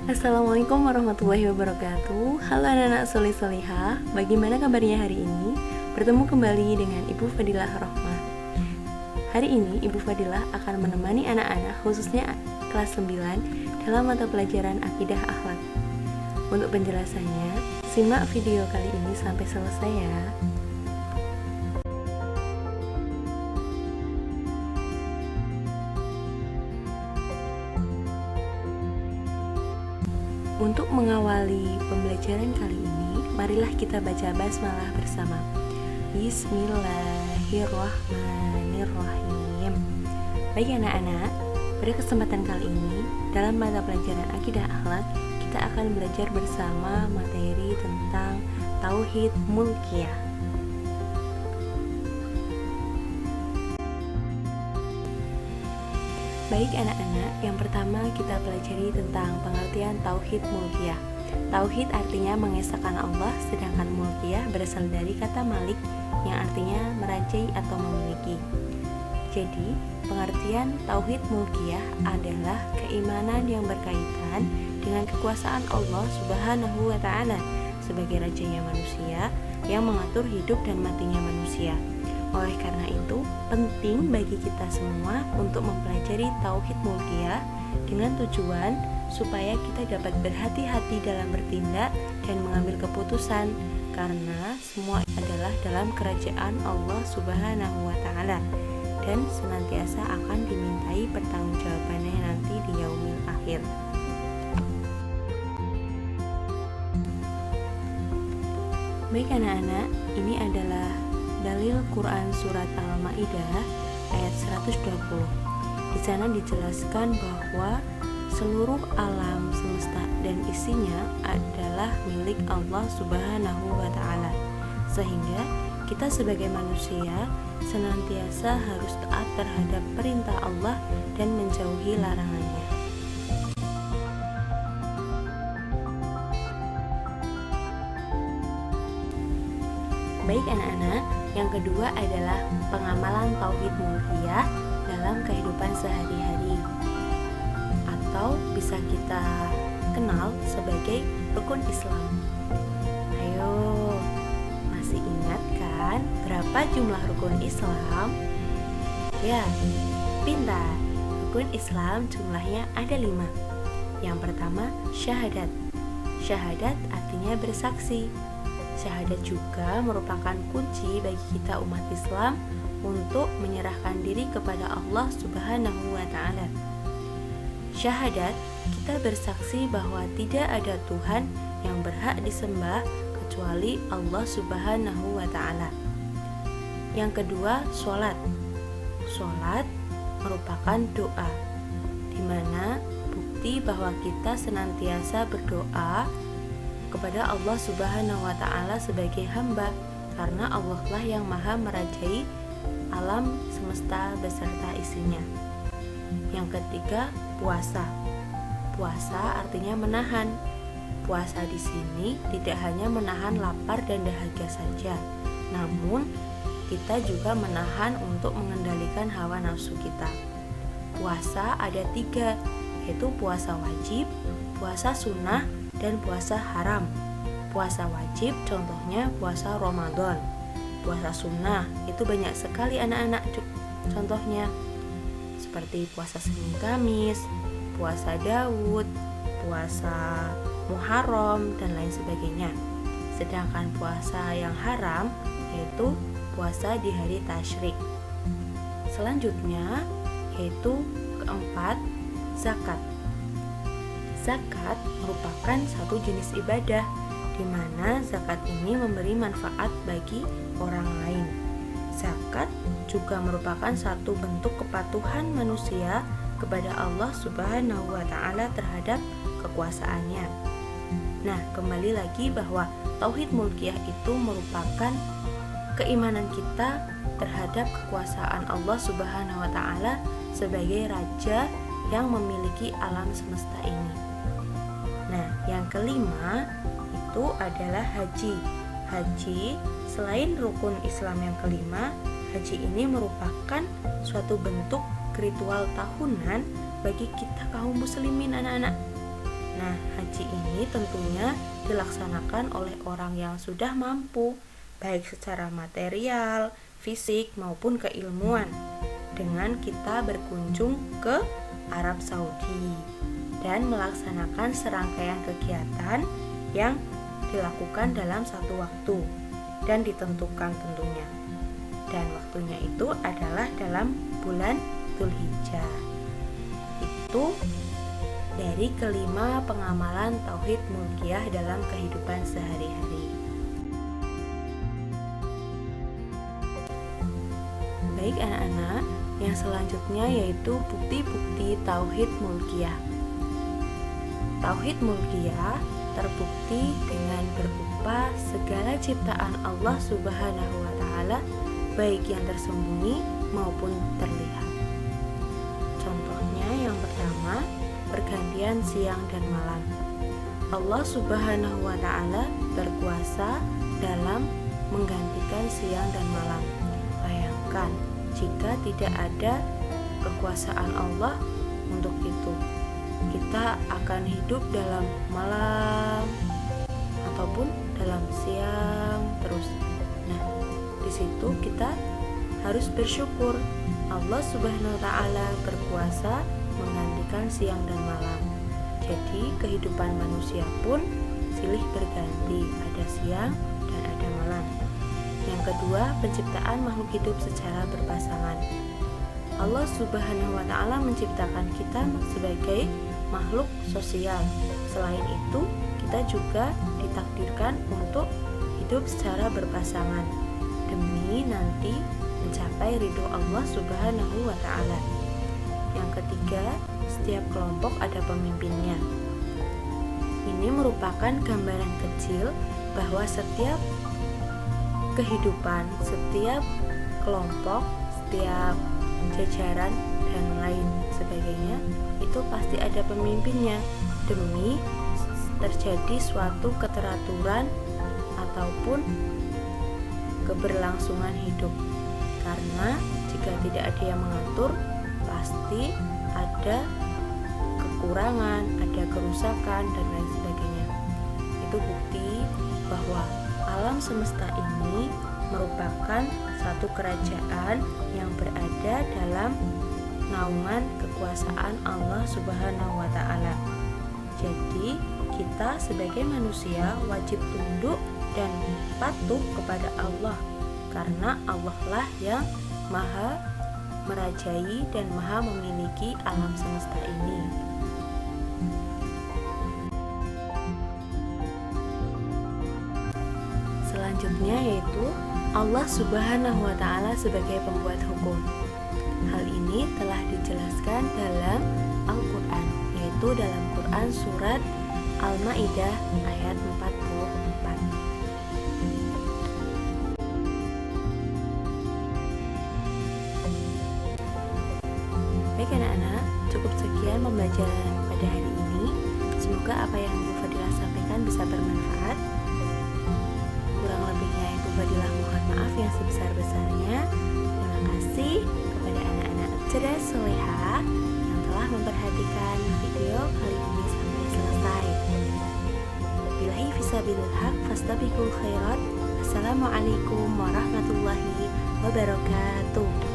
Assalamualaikum warahmatullahi wabarakatuh. Halo anak-anak soleh solehah, bagaimana kabarnya hari ini? Bertemu kembali dengan Ibu Fadilah Rohmah. Hari ini Ibu Fadilah akan menemani anak-anak khususnya kelas 9 dalam mata pelajaran Akidah Akhlak. Untuk penjelasannya, simak video kali ini sampai selesai ya. Untuk mengawali pembelajaran kali ini, marilah kita baca basmalah bersama. Bismillahirrahmanirrahim. Baik anak-anak, pada kesempatan kali ini, dalam mata pelajaran Akidah Akhlak, kita akan belajar bersama materi tentang Tauhid Mulkiyah. Baik anak-anak, yang pertama kita pelajari tentang pengertian Tauhid Mulkiyah. Tauhid artinya mengesahkan Allah, sedangkan Mulkiyah berasal dari kata Malik yang artinya merajai atau memiliki. Jadi, pengertian Tauhid Mulkiyah adalah keimanan yang berkaitan dengan kekuasaan Allah Subhanahu wa Ta'ala sebagai rajanya manusia yang mengatur hidup dan matinya manusia. Oleh karena itu, penting bagi kita semua untuk mempelajari Tauhid Mulkiyah dengan tujuan supaya kita dapat berhati-hati dalam bertindak dan mengambil keputusan, karena semua adalah dalam kerajaan Allah Subhanahu wa Ta'ala dan senantiasa akan dimintai pertanggungjawabannya nanti di yaumil akhir. Baik anak-anak, ini adalah dalil Quran surat Al-Maidah ayat 120. Di sana dijelaskan bahwa seluruh alam semesta dan isinya adalah milik Allah Subhanahu wa Ta'ala. Sehingga kita sebagai manusia senantiasa harus taat terhadap perintah Allah dan menjauhi larangannya. Baik anak-anak, yang kedua adalah pengamalan Tauhid Mulkiyah dalam kehidupan sehari-hari, atau bisa kita kenal sebagai rukun Islam. Ayo, masih ingat kan berapa jumlah rukun Islam? Ya, pintar. Rukun Islam jumlahnya ada 5. Yang pertama, syahadat. Syahadat artinya bersaksi. Syahadat juga merupakan kunci bagi kita umat Islam untuk menyerahkan diri kepada Allah Subhanahu wa Ta'ala. Syahadat, kita bersaksi bahwa tidak ada Tuhan yang berhak disembah kecuali Allah Subhanahu wa Ta'ala. Yang kedua, sholat. Sholat merupakan doa, di mana bukti bahwa kita senantiasa berdoa kepada Allah Subhanahu wa Ta'ala sebagai hamba, karena Allah lah yang maha merajai alam semesta beserta isinya. Yang ketiga, puasa. Puasa artinya menahan. Puasa di sini tidak hanya menahan lapar dan dahaga saja, namun kita juga menahan untuk mengendalikan hawa nafsu kita. Puasa ada 3, yaitu puasa wajib, puasa sunnah, dan puasa haram. Puasa wajib contohnya puasa Ramadan. Puasa sunnah itu banyak sekali anak-anak contohnya, seperti puasa Senin Kamis, puasa Daud, puasa Muharram, dan lain sebagainya. Sedangkan puasa yang haram yaitu puasa di hari tasyrik. Selanjutnya yaitu keempat, zakat. Zakat merupakan satu jenis ibadah, di mana zakat ini memberi manfaat bagi orang lain. Zakat juga merupakan satu bentuk kepatuhan manusia kepada Allah Subhanahu wa Ta'ala terhadap kekuasaannya. Nah, kembali lagi bahwa Tauhid Mulkiyah itu merupakan keimanan kita terhadap kekuasaan Allah Subhanahu wa Ta'ala sebagai raja yang memiliki alam semesta ini. Nah, yang kelima itu adalah haji. Haji, selain rukun Islam yang kelima, haji ini merupakan suatu bentuk ritual tahunan bagi kita kaum muslimin anak-anak. Nah, haji ini tentunya dilaksanakan oleh orang yang sudah mampu, baik secara material, fisik, maupun keilmuan, dengan kita berkunjung ke Arab Saudi dan melaksanakan serangkaian kegiatan yang dilakukan dalam satu waktu dan ditentukan tentunya. Dan waktunya itu adalah dalam bulan Dzulhijjah. Itu dari kelima pengamalan tauhid mulkiyah dalam kehidupan sehari-hari. Baik anak-anak, yang selanjutnya yaitu bukti-bukti tauhid mulkiyah. Tauhid mulkiyah terbukti dengan berupa segala ciptaan Allah Subhanahu wa Ta'ala, baik yang tersembunyi maupun terlihat. Contohnya yang pertama, pergantian siang dan malam. Allah Subhanahu wa Ta'ala berkuasa dalam menggantikan siang dan malam. Bayangkan jika tidak ada kekuasaan Allah untuk itu, kita akan hidup dalam malam ataupun dalam siang terus. Nah, di situ kita harus bersyukur Allah Subhanahu wa Ta'ala berkuasa menggantikan siang dan malam. Jadi kehidupan manusia pun silih berganti, ada siang dan ada malam. Yang kedua, penciptaan makhluk hidup secara berpasangan. Allah Subhanahu wa Ta'ala menciptakan kita sebagai makhluk sosial. Selain itu, kita juga ditakdirkan untuk hidup secara berpasangan demi nanti mencapai ridho Allah Subhanahu wa Ta'ala. Yang ketiga, setiap kelompok ada pemimpinnya. Ini merupakan gambaran kecil bahwa setiap kehidupan, setiap kelompok, setiap jajaran dan lain sebagainya itu pasti ada pemimpinnya demi terjadi suatu keteraturan ataupun keberlangsungan hidup. Karena jika tidak ada yang mengatur, pasti ada kekurangan, ada kerusakan dan lain sebagainya. Itu bukti bahwa alam semesta ini merupakan satu kerajaan yang berada dalam naungan kekuasaan Allah Subhanahu wa Ta'ala. Jadi, kita sebagai manusia wajib tunduk dan patuh kepada Allah, karena Allah lah yang maha merajai dan maha memiliki alam semesta ini. Selanjutnya yaitu Allah Subhanahu wa Ta'ala sebagai pembuat hukum. Hal ini telah dijelaskan dalam Al-Quran, yaitu dalam Quran surat Al-Ma'idah ayat 44. Baik anak-anak, cukup sekian pembelajaran pada hari ini. Semoga apa yang Ibu Fadilah sampaikan bisa bermanfaat. Kurang lebihnya Ibu Fadilah mohon maaf yang sebesar-besarnya. Terima kasih kepada anak-anak cerdas soleha yang telah memperhatikan video kali ini sampai selesai. Billahi fisabilil haq fastabiqul khairat. Assalamualaikum warahmatullahi wabarakatuh.